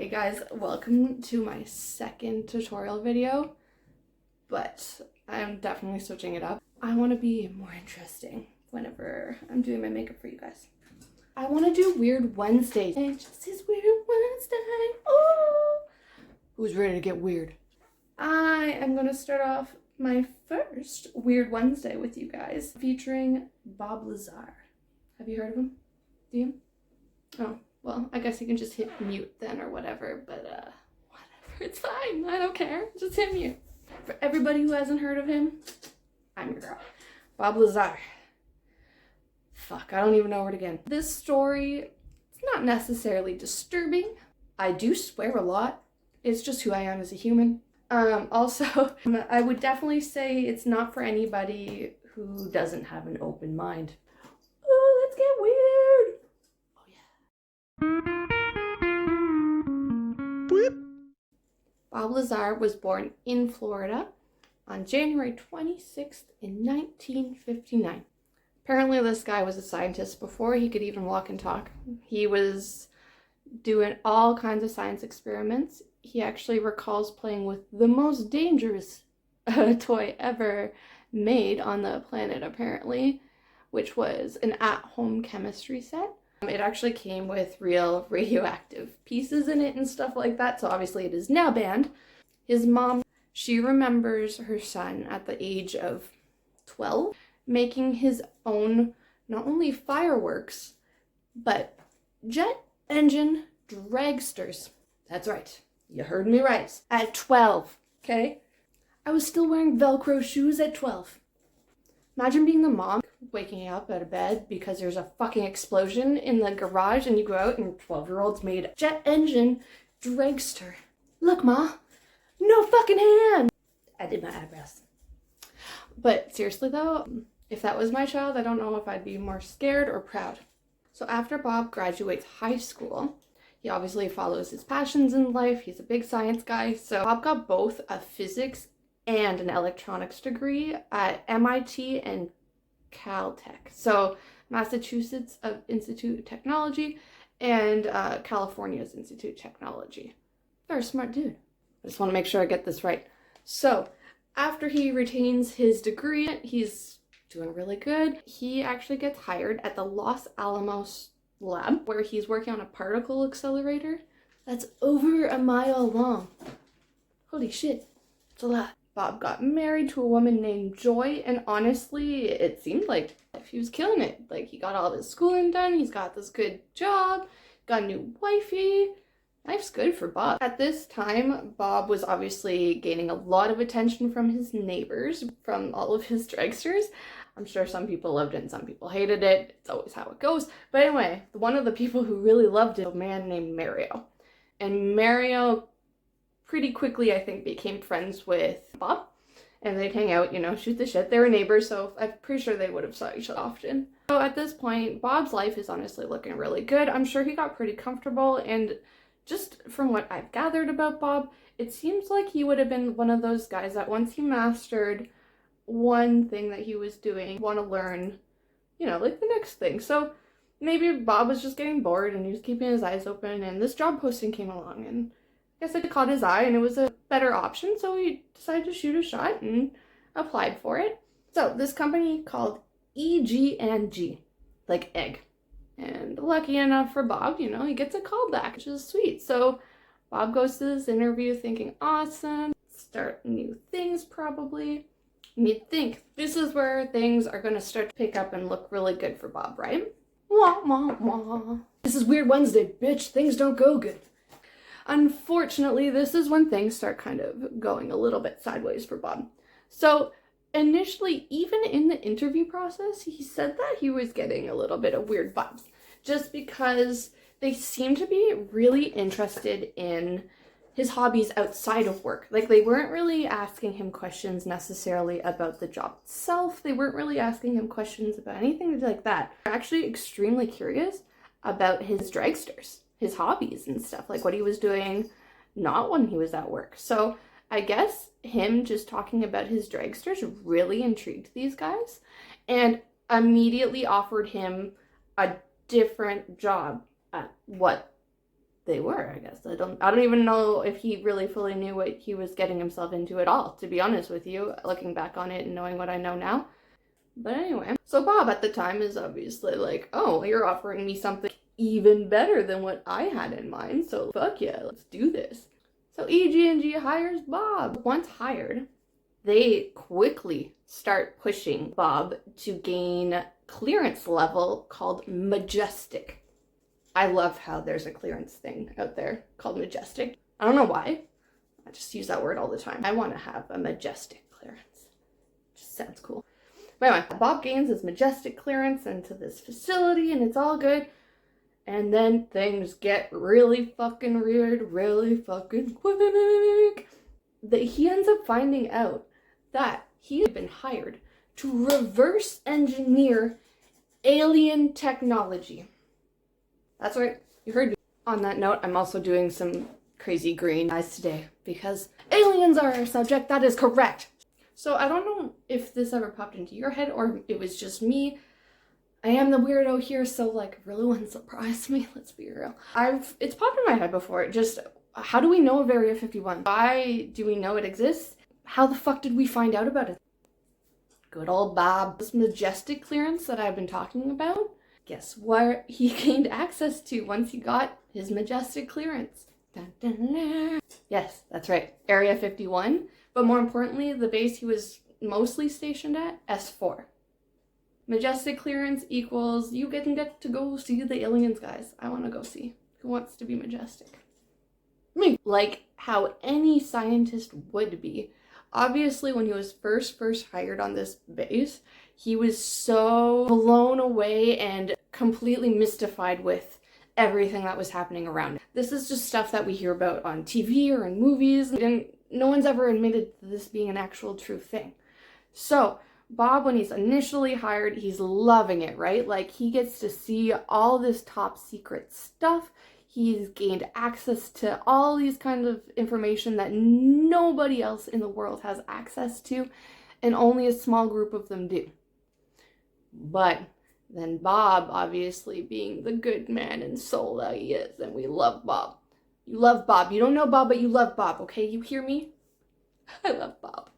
Hey guys, welcome to my second tutorial video, but I'm definitely switching it up. I want to be more interesting whenever I'm doing my makeup for you guys. I want to do Weird Wednesday. And just is Weird Wednesday. Oh, who's ready to get weird? I am going to start off my first Weird Wednesday with you guys, featuring Bob Lazar. Have you heard of him? Do you? Oh. Well, I guess you can just hit mute then or whatever, but whatever, it's fine. I don't care. Just hit mute. For everybody who hasn't heard of him, I'm your girl. Bob Lazar. Fuck, I don't even know where to begin. This story, it's not necessarily disturbing. I do swear a lot. It's just who I am as a human. Also, I would definitely say it's not for anybody who doesn't have an open mind. Oh, let's get weird. Bob Lazar was born in Florida on January 26th in 1959. Apparently this guy was a scientist before he could even walk and talk. He was doing all kinds of science experiments. He actually recalls playing with the most dangerous toy ever made on the planet, apparently, which was an at-home chemistry set. It actually came with real radioactive pieces in it and stuff like that, so obviously it is now banned. His mom, she remembers her son at the age of 12 making his own, not only fireworks, but jet engine dragsters. That's right, you heard me right. At 12, okay? I was still wearing Velcro shoes at 12. Imagine being the mom waking up out of bed because there's a fucking explosion in the garage and you go out and 12-year-olds made a jet engine dragster. Look, Ma, no fucking hand. I did my eyebrows. But seriously though, if that was my child, I don't know if I'd be more scared or proud. So after Bob graduates high school, he obviously follows his passions in life. He's a big science guy. So Bob got both a physics and an electronics degree at MIT and Caltech. So Massachusetts Institute of Technology and California's Institute of Technology. Very smart dude. I just want to make sure I get this right. So after he retains his degree, he's doing really good. He actually gets hired at the Los Alamos lab where he's working on a particle accelerator that's over a mile long. Holy shit, it's a lot. Bob got married to a woman named Joy, and honestly, it seemed like he was killing it. Like, he got all of his schooling done, he's got this good job, got a new wifey. Life's good for Bob. At this time, Bob was obviously gaining a lot of attention from his neighbors, from all of his dragsters. I'm sure some people loved it and some people hated it. It's always how it goes. But anyway, one of the people who really loved it was a man named Mario. And Mario pretty quickly, I think, became friends with Bob, and they'd hang out, you know, shoot the shit. They were neighbors, so I'm pretty sure they would have saw each other often. So at this point, Bob's life is honestly looking really good. I'm sure he got pretty comfortable, and just from what I've gathered about Bob, it seems like he would have been one of those guys that once he mastered one thing that he was doing, want to learn, you know, like the next thing. So maybe Bob was just getting bored and he was keeping his eyes open, and this job posting came along, and I guess it caught his eye and it was a better option, so he decided to shoot a shot and applied for it. So this company called EG&G, like egg. And lucky enough for Bob, you know, he gets a call back, which is sweet. So Bob goes to this interview thinking, awesome, start new things probably. And you'd think this is where things are going to start to pick up and look really good for Bob, right? Wah, wah, wah. This is Weird Wednesday, bitch. Things don't go good. Unfortunately, this is when things start kind of going a little bit sideways for Bob. So initially, even in the interview process, he said that he was getting a little bit of weird vibes just because they seemed to be really interested in his hobbies outside of work. Like, they weren't really asking him questions necessarily about the job itself. They weren't really asking him questions about anything like that. They're actually extremely curious about his dragsters, his hobbies and stuff, like what he was doing not when he was at work. So I guess him just talking about his dragsters really intrigued these guys and immediately offered him a different job at what they were, I guess. I don't even know if he really fully knew what he was getting himself into at all, to be honest with you, looking back on it and knowing what I know now. But anyway, so Bob at the time is obviously like, oh, you're offering me something even better than what I had in mind, so fuck yeah, let's do this. So EG&G hires Bob. Once hired, they quickly start pushing Bob to gain clearance level called Majestic. I love how there's a clearance thing out there called Majestic. I don't know why. I just use that word all the time. I want to have a Majestic clearance. Just sounds cool. But anyway, Bob gains his Majestic clearance into this facility and it's all good. And then things get really fucking weird, really fucking quick. He ends up finding out that he had been hired to reverse engineer alien technology. That's right, you heard me. On that note, I'm also doing some crazy green eyes today because aliens are our subject. That is correct. So I don't know if this ever popped into your head or it was just me. I am the weirdo here, so like really wouldn't surprise me. Let's be real. It's popped in my head before. Just how do we know of Area 51? Why do we know it exists? How the fuck did we find out about it? Good old Bob. This Majestic clearance that I've been talking about. Guess what he gained access to once he got his Majestic clearance? Dun, dun, dun. Yes, that's right. Area 51. But more importantly, the base he was mostly stationed at, S4. Majestic clearance equals you get to go see the aliens, guys. I want to go see. Who wants to be Majestic? Me. Like how any scientist would be. Obviously, when he was first hired on this base, he was so blown away and completely mystified with everything that was happening around him. This is just stuff that we hear about on TV or in movies, and no one's ever admitted to this being an actual true thing. So, Bob, when he's initially hired, he's loving it, right? Like, he gets to see all this top secret stuff. He's gained access to all these kinds of information that nobody else in the world has access to, and only a small group of them do. But then Bob, obviously being the good man and soul that he is, and we love Bob. You love Bob. You don't know Bob, but you love Bob, okay? You hear me? I love Bob.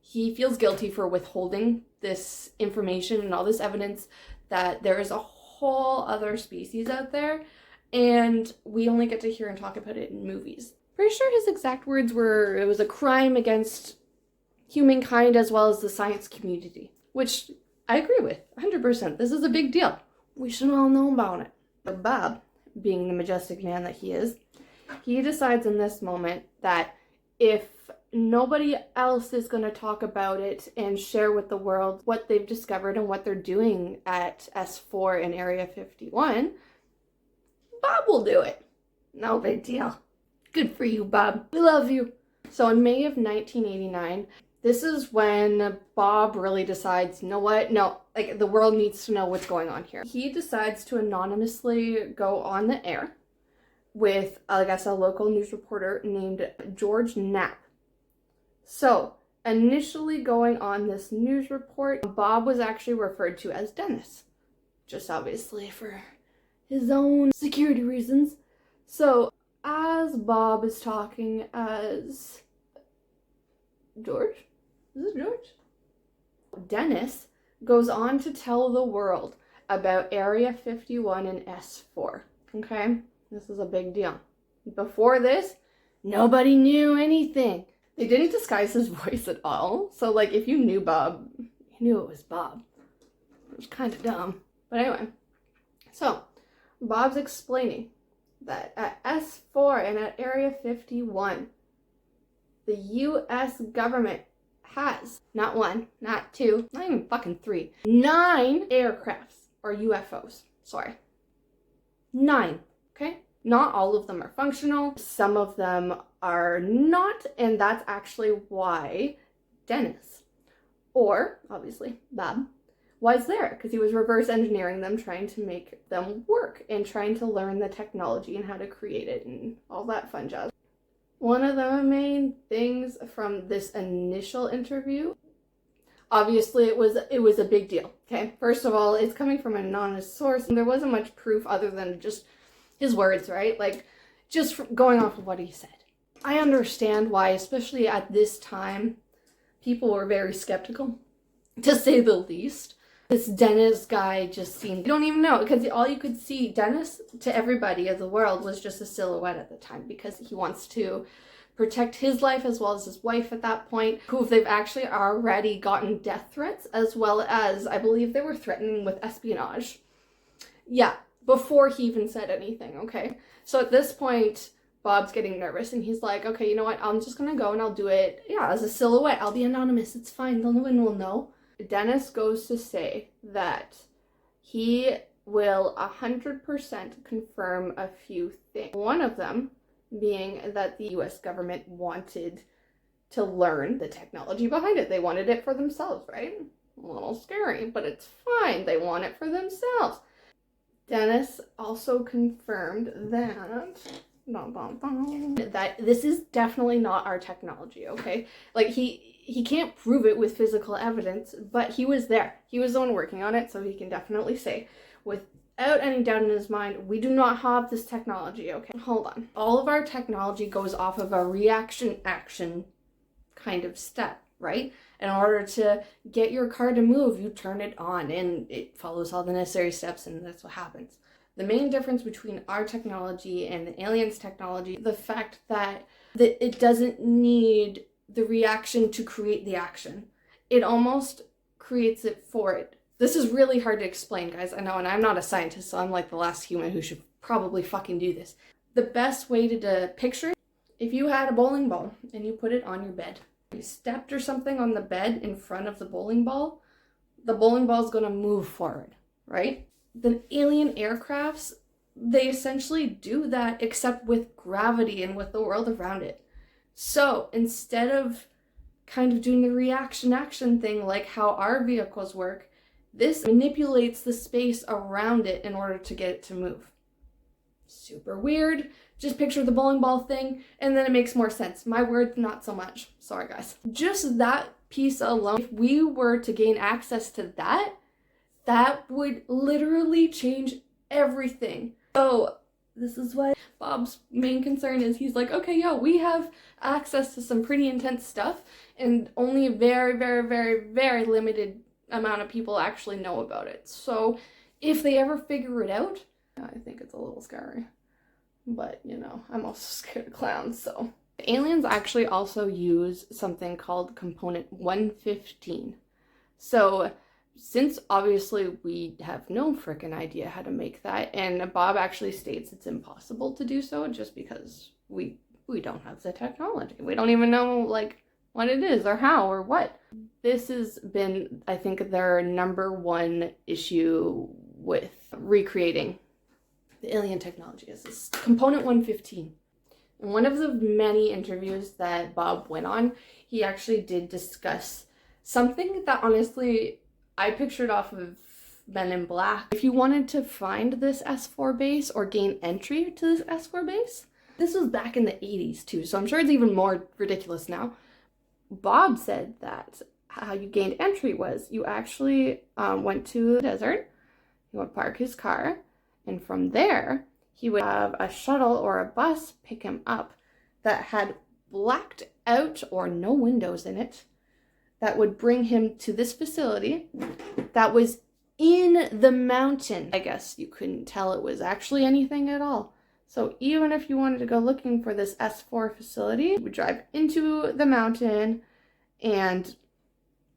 He feels guilty for withholding this information and all this evidence that there is a whole other species out there, and we only get to hear and talk about it in movies. Pretty sure his exact words were, it was a crime against humankind as well as the science community, which I agree with, 100%. This is a big deal. We should all know about it. But Bob, being the Majestic man that he is, he decides in this moment that if nobody else is going to talk about it and share with the world what they've discovered and what they're doing at S4 in Area 51, Bob will do it. No big deal. Good for you, Bob. We love you. So in May of 1989, this is when Bob really decides, you know what? No, like the world needs to know what's going on here. He decides to anonymously go on the air with, I guess, a local news reporter named George Knapp. So, initially going on this news report, Bob was actually referred to as Dennis. Just obviously for his own security reasons. So, as Bob is talking as George? Is this George? Dennis goes on to tell the world about Area 51 and S4. Okay? This is a big deal. Before this, nobody knew anything. They didn't disguise his voice at all. So, like, if you knew Bob, you knew it was Bob. It was kind of dumb. But anyway. So, Bob's explaining that at S4 and at Area 51, the U.S. government has not one, not two, not even fucking 3, 9 aircrafts or UFOs. Sorry. 9. Okay? Not all of them are functional. Some of them are not, and that's actually why Dennis, or obviously Bob, was there, because he was reverse engineering them, trying to make them work and trying to learn the technology and how to create it and all that fun jazz. One of the main things from this initial interview, obviously it was a big deal. Okay, first of all, it's coming from an anonymous source, and there wasn't much proof other than just his words, right? Like, just going off of what he said. I understand why, especially at this time, people were very skeptical, to say the least. This Dennis guy just seemed, you don't even know, because all you could see, Dennis, to everybody of the world, was just a silhouette at the time, because he wants to protect his life as well as his wife at that point, who they've actually already gotten death threats, as well as, I believe they were threatening with espionage. Yeah, before he even said anything, okay? So at this point, Bob's getting nervous, and he's like, okay, you know what, I'm just gonna go and I'll do it, yeah, as a silhouette. I'll be anonymous, it's fine, no one will know. Dennis goes to say that he will 100% confirm a few things. One of them being that the US government wanted to learn the technology behind it. They wanted it for themselves, right? A little scary, but it's fine. They want it for themselves. Dennis also confirmed that this is definitely not our technology, okay? Like, he can't prove it with physical evidence, but he was there. He was the one working on it, so he can definitely say, without any doubt in his mind, we do not have this technology, okay? Hold on. All of our technology goes off of a reaction-action kind of step, right? In order to get your car to move, you turn it on, and it follows all the necessary steps, and that's what happens. The main difference between our technology and the aliens' technology, the fact that it doesn't need the reaction to create the action. It almost creates it for it. This is really hard to explain, guys. I know, and I'm not a scientist, so I'm like the last human who should probably fucking do this. The best way to picture it, if you had a bowling ball and you put it on your bed, you stepped or something on the bed in front of the bowling ball is gonna move forward, right? The alien aircrafts, they essentially do that, except with gravity and with the world around it. So instead of kind of doing the reaction-action thing like how our vehicles work, this manipulates the space around it in order to get it to move. Super weird. Just picture the bowling ball thing, and then it makes more sense. My word, not so much. Sorry, guys. Just that piece alone, if we were to gain access to that, that would literally change everything. So this is what Bob's main concern is. He's like, okay, yo, we have access to some pretty intense stuff, and only a very, very, very, very limited amount of people actually know about it. So if they ever figure it out, I think it's a little scary. But, you know, I'm also scared of clowns, so. The aliens actually also use something called component 115. So since obviously we have no frickin' idea how to make that, and Bob actually states it's impossible to do so just because we don't have the technology. We don't even know, like, what it is or how or what. This has been, I think, their #1 issue with recreating the alien technology is this component 115. In one of the many interviews that Bob went on, he actually did discuss something that honestly I pictured off of Men in Black. If you wanted to find this S4 base or gain entry to this S4 base, this was back in the 80s too, so I'm sure it's even more ridiculous now. Bob said that how you gained entry was you actually went to the desert, he would park his car, and from there he would have a shuttle or a bus pick him up that had blacked out or no windows in it, that would bring him to this facility that was in the mountain. I guess you couldn't tell it was actually anything at all. So even if you wanted to go looking for this S4 facility, you would drive into the mountain and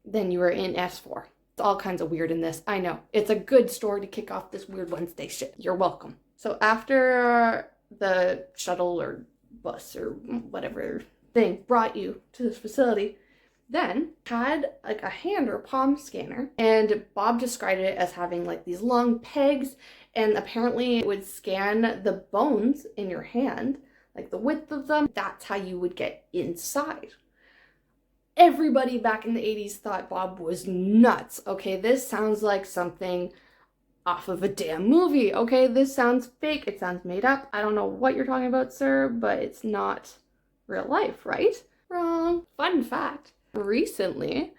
then you were in S4. It's all kinds of weird in this. I know. It's a good story to kick off this Weird Wednesday shit. You're welcome. So after the shuttle or bus or whatever thing brought you to this facility, then had like a hand or palm scanner, and Bob described it as having like these long pegs, and apparently it would scan the bones in your hand, like the width of them. That's how you would get inside. Everybody back in the 80s thought Bob was nuts. Okay, this sounds like something off of a damn movie. Okay, this sounds fake. It sounds made up. I don't know what you're talking about, sir, but it's not real life, right? Wrong. Fun fact. Recently,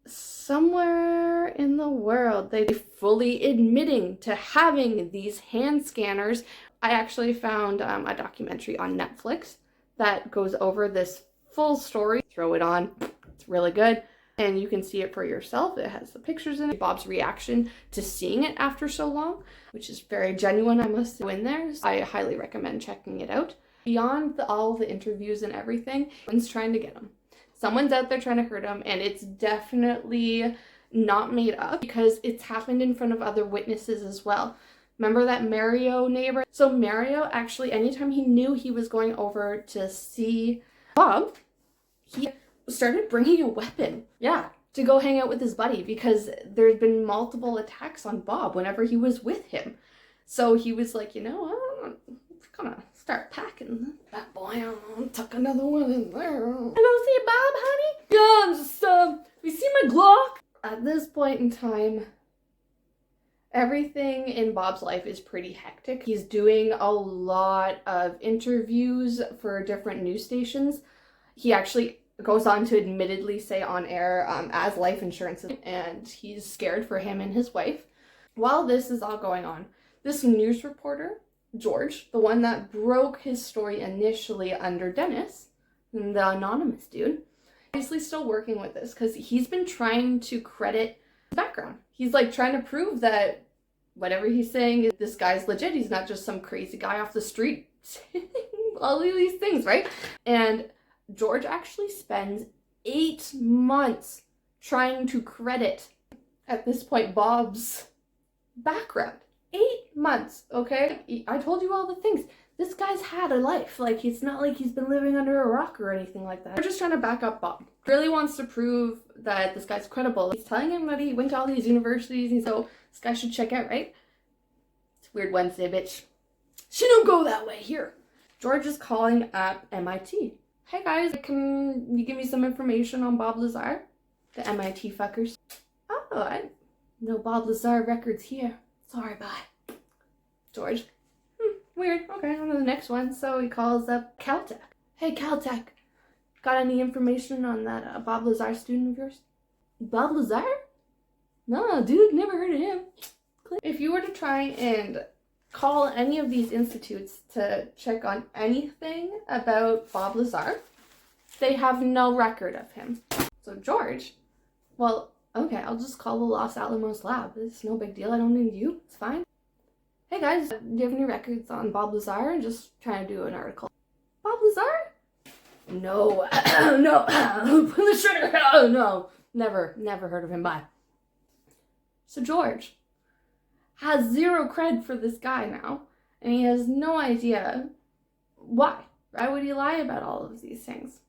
somewhere in the world, they're fully admitting to having these hand scanners I actually found a documentary on Netflix that goes over this full story. Throw it on. It's really good. And you can see it for yourself. It has the pictures in it. Bob's reaction to seeing it after so long, which is very genuine, I must say, in there. So I highly recommend checking it out. Beyond all the interviews and everything, someone's trying to get him. Someone's out there trying to hurt him, and it's definitely not made up because it's happened in front of other witnesses as well. Remember that Mario neighbor? So Mario actually, anytime he knew he was going over to see Bob, he started bringing a weapon. Yeah, to go hang out with his buddy because there'd been multiple attacks on Bob whenever he was with him. So he was like, you know, I'm gonna start packing that boy. I'll tuck another one in there. Hello, see you, Bob, honey? Yeah, I'm just, you see my Glock? At this point in time, everything in Bob's life is pretty hectic. He's doing a lot of interviews for different news stations. He actually goes on to admittedly say on air as life insurance, and he's scared for him and his wife. While this is all going on, this news reporter, George, the one that broke his story initially under Dennis, the anonymous dude, obviously still working with this because he's been trying to credit his background. He's like trying to prove that whatever he's saying, this guy's legit. He's not just some crazy guy off the street saying all of these things, right? And George actually spends 8 months trying to credit, at this point, Bob's background. 8 months, okay? I told you all the things. This guy's had a life. Like, it's not like he's been living under a rock or anything like that. We're just trying to back up Bob. Really wants to prove that this guy's credible. He's telling him that he went to all these universities, and so this guy should check out, right? It's Weird Wednesday, bitch. She don't go that way here. George is calling up MIT. Hey guys, can you give me some information on Bob Lazar? The MIT fuckers. Oh, I no Bob Lazar records here. Sorry, bye. George. Weird. Okay, on to the next one. So he calls up Caltech. Hey, Caltech. Got any information on that Bob Lazar student of yours? Bob Lazar? No, dude, never heard of him. If you were to try and call any of these institutes to check on anything about Bob Lazar, they have no record of him. So George, well, okay, I'll just call the Los Alamos lab. It's no big deal. I don't need you. It's fine. Hey guys, do you have any records on Bob Lazar? I'm just trying to do an article. Bob Lazar? No, no, the sugar. Oh no, never heard of him. Bye. So George has zero cred for this guy now, and he has no idea why. Why would he lie about all of these things?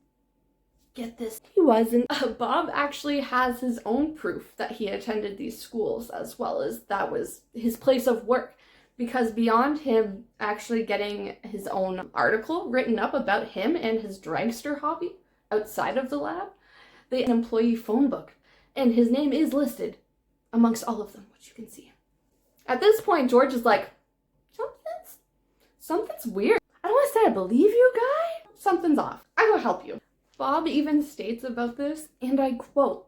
Get this, he wasn't. Bob actually has his own proof that he attended these schools, as well as that was his place of work. Because beyond him actually getting his own article written up about him and his dragster hobby outside of the lab, they had an employee phone book, and his name is listed amongst all of them, which you can see. At this point, George is like, something's weird. I don't want to say I believe you, guy. Something's off. I will help you. Bob even states about this, and I quote,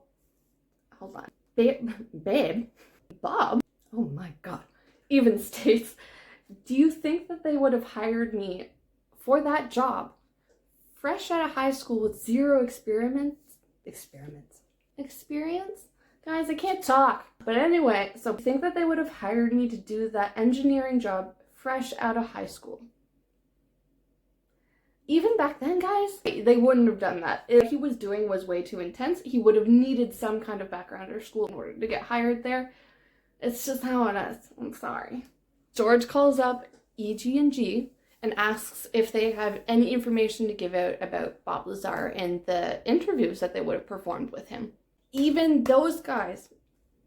hold on, babe, Bob, oh my God, even states, do you think that they would have hired me for that job, fresh out of high school with zero experience? Guys, I can't talk. But anyway, so think that they would have hired me to do that engineering job fresh out of high school. Even back then, guys, they wouldn't have done that. If he was doing was way too intense, he would have needed some kind of background or school in order to get hired there. It's just how it is. I'm sorry. George calls up EG&G and asks if they have any information to give out about Bob Lazar and the interviews that they would have performed with him. Even those guys,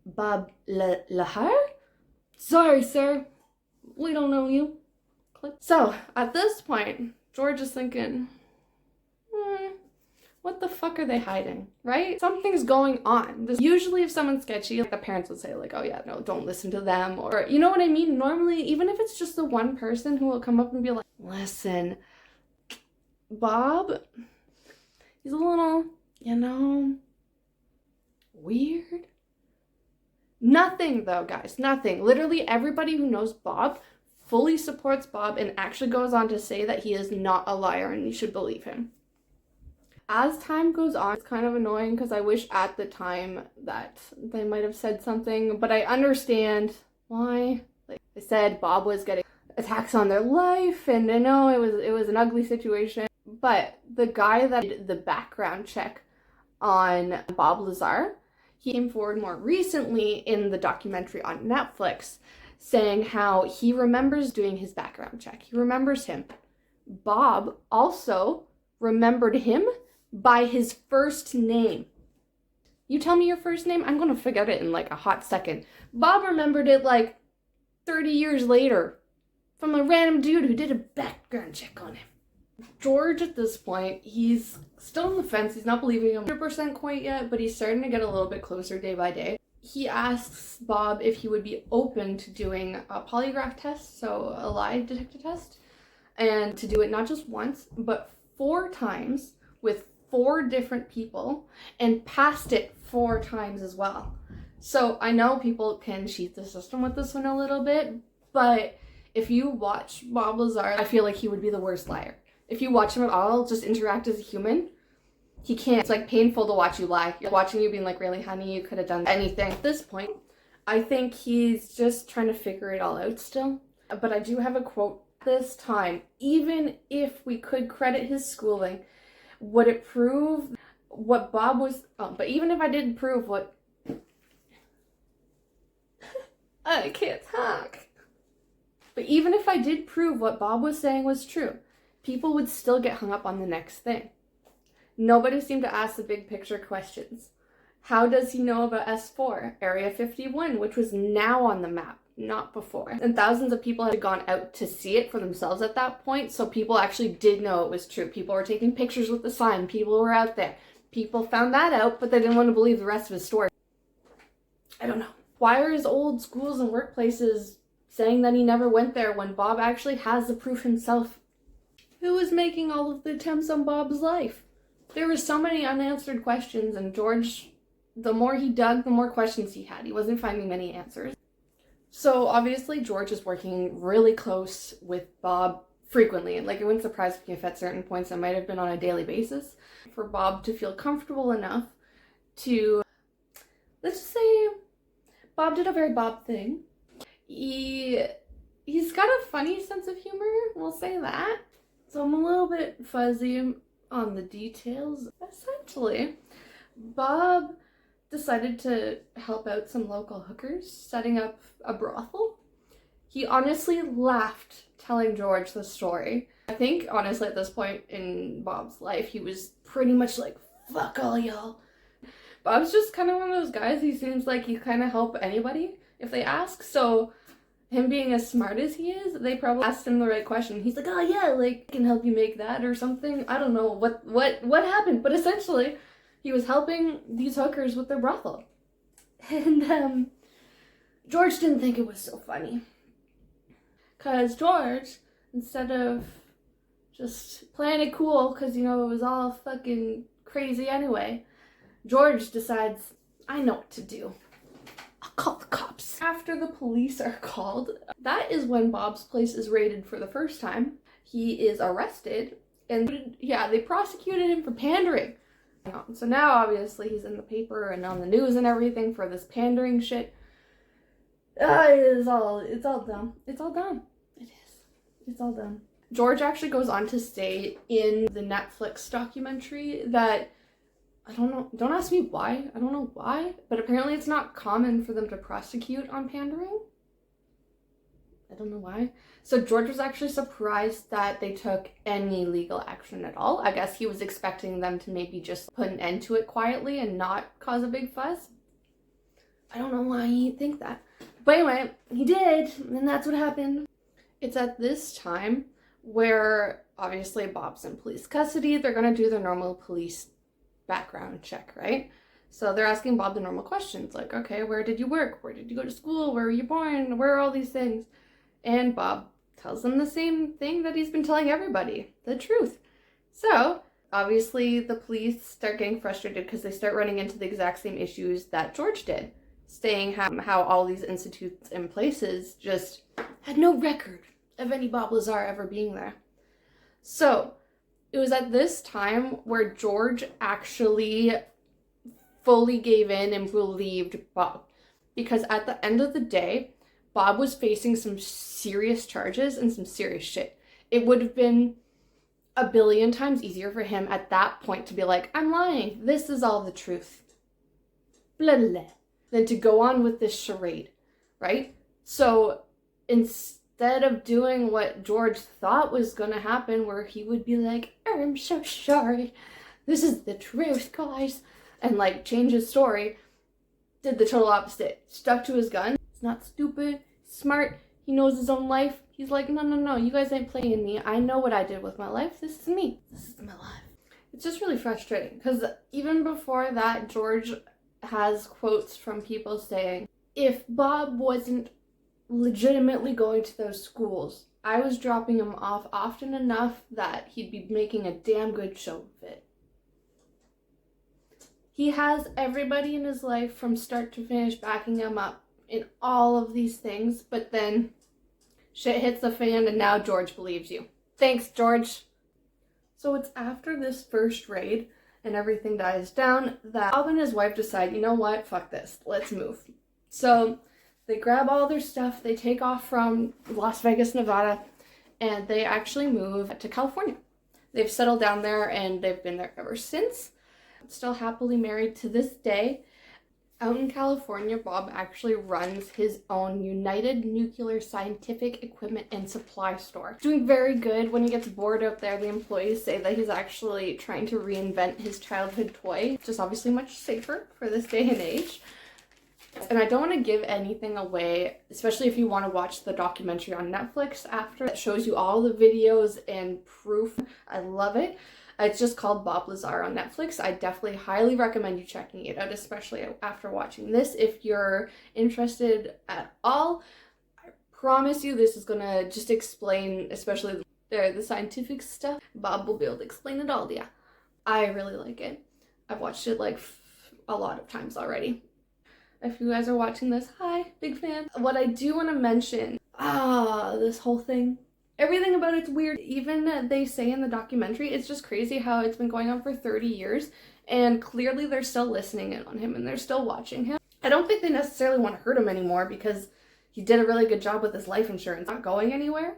Bob Lazar? Sorry, sir. We don't know you. So, at this point, George is thinking, what the fuck are they hiding, right? Something's going on. Usually if someone's sketchy, like the parents would say like, oh yeah, no, don't listen to them. Or, you know what I mean? Normally, even if it's just the one person who will come up and be like, listen, Bob, he's a little, weird. Nothing though, guys, nothing. Literally everybody who knows Bob fully supports Bob and actually goes on to say that he is not a liar and you should believe him. As time goes on, it's kind of annoying because I wish at the time that they might have said something, but I understand why. Like I said, Bob was getting attacks on their life, and I know it was an ugly situation, but the guy that did the background check on Bob Lazar, he came forward more recently in the documentary on Netflix saying how he remembers doing his background check. He remembers him. Bob also remembered him by his first name. You tell me your first name, I'm gonna forget it in like a hot second. Bob remembered it like 30 years later from a random dude who did a background check on him. George, at this point, he's still on the fence. He's not believing him 100% quite yet, but he's starting to get a little bit closer day by day. He asks Bob if he would be open to doing a polygraph test, so a lie detector test, and to do it not just once, but 4 times with 4 different people, and passed it 4 times as well. So I know people can cheat the system with this one a little bit, but if you watch Bob Lazar, I feel like he would be the worst liar. If you watch him at all, just interact as a human, he can't. It's like painful to watch you lie. You're watching you being like, really, honey, you could have done anything. At this point, I think he's just trying to figure it all out still. But I do have a quote this time. Even if we could credit his schooling, would it prove what Bob was... but even if I didn't prove what... I can't talk. But even if I did prove what Bob was saying was true, people would still get hung up on the next thing. Nobody seemed to ask the big picture questions. How does he know about S4, Area 51, which was now on the map, not before? And thousands of people had gone out to see it for themselves at that point, so people actually did know it was true. People were taking pictures with the sign. People were out there. People found that out, but they didn't want to believe the rest of his story. I don't know. Why are his old schools and workplaces saying that he never went there when Bob actually has the proof himself? Who was making all of the attempts on Bob's life? There were so many unanswered questions, and George, the more he dug, the more questions he had. He wasn't finding many answers. So obviously George is working really close with Bob frequently. Like, it wouldn't surprise me if at certain points it might have been on a daily basis. For Bob to feel comfortable enough to, let's just say, Bob did a very Bob thing. He's got a funny sense of humor, we'll say that. So I'm a little bit fuzzy on the details. Essentially, Bob decided to help out some local hookers setting up a brothel. He honestly laughed telling George the story. I think, honestly, at this point in Bob's life, he was pretty much like, fuck all y'all. Bob's just kind of one of those guys, he seems like he kind of help anybody if they ask, so him being as smart as he is, they probably asked him the right question. He's like, oh yeah, like, I can help you make that or something. I don't know what happened, but essentially, he was helping these hookers with their brothel. And, George didn't think it was so funny. Because George, instead of just playing it cool, because, you know, it was all fucking crazy anyway, George decides, I know what to do. I'll call the cops. After the police are called, that is when Bob's place is raided for the first time. He is arrested, and yeah, they prosecuted him for pandering. So now, obviously, he's in the paper and on the news and everything for this pandering shit. It's all dumb. It's all dumb. It is. It's all dumb. George actually goes on to say in the Netflix documentary that, I don't know, don't ask me why, I don't know why, but apparently it's not common for them to prosecute on pandering. I don't know why. So George was actually surprised that they took any legal action at all. I guess he was expecting them to maybe just put an end to it quietly and not cause a big fuss. I don't know why he'd think that. But anyway, he did, and that's what happened. It's at this time where, obviously, Bob's in police custody. They're going to do their normal police background check, right? So they're asking Bob the normal questions, like, okay, where did you work? Where did you go to school? Where were you born? Where are all these things? And Bob tells them the same thing that he's been telling everybody, the truth. So, obviously, the police start getting frustrated because they start running into the exact same issues that George did, saying how all these institutes and places just had no record of any Bob Lazar ever being there. So it was at this time where George actually fully gave in and believed Bob. Because at the end of the day, Bob was facing some serious charges and some serious shit. It would have been a billion times easier for him at that point to be like, I'm lying, this is all the truth, blah, blah, blah, than to go on with this charade, right? So instead of doing what George thought was going to happen, where he would be like, I'm so sorry, this is the truth, guys, and like change his story, did the total opposite. Stuck to his gun. He's not stupid, smart, he knows his own life. He's like, no, you guys ain't playing me. I know what I did with my life. This is me. This is my life. It's just really frustrating because even before that, George has quotes from people saying, if Bob wasn't legitimately going to those schools, I was dropping him off often enough that he'd be making a damn good show of it. He has everybody in his life from start to finish backing him up in all of these things, but then shit hits the fan and now George believes you. Thanks, George. So it's after this first raid and everything dies down that Bob and his wife decide, you know what, fuck this, let's move. So they grab all their stuff, they take off from Las Vegas, Nevada, and they actually move to California. They've settled down there and they've been there ever since. Still happily married to this day. Out in California, Bob actually runs his own United Nuclear Scientific Equipment and Supply store. Doing very good. When he gets bored out there, the employees say that he's actually trying to reinvent his childhood toy, which is obviously much safer for this day and age. And I don't want to give anything away, especially if you want to watch the documentary on Netflix after. It shows you all the videos and proof. I love it. It's just called Bob Lazar on Netflix. I definitely highly recommend you checking it out, especially after watching this. If you're interested at all, I promise you this is going to just explain, especially the scientific stuff. Bob will be able to explain it all to you. I really like it. I've watched it like a lot of times already. If you guys are watching this, hi, big fan. What I do want to mention, this whole thing, everything about it's weird. Even they say in the documentary, it's just crazy how it's been going on for 30 years and clearly they're still listening in on him and they're still watching him. I don't think they necessarily want to hurt him anymore because he did a really good job with his life insurance, not going anywhere.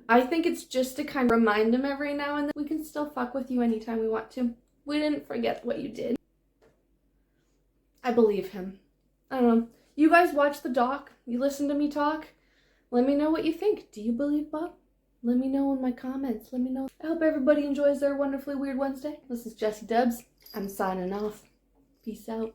I think it's just to kind of remind him every now and then we can still fuck with you anytime we want to. We didn't forget what you did. I believe him. I don't know. You guys watch the doc, you listen to me talk. Let me know what you think. Do you believe Bob? Let me know in my comments. Let me know. I hope everybody enjoys their wonderfully weird Wednesday. This is JessieDubz. I'm signing off. Peace out.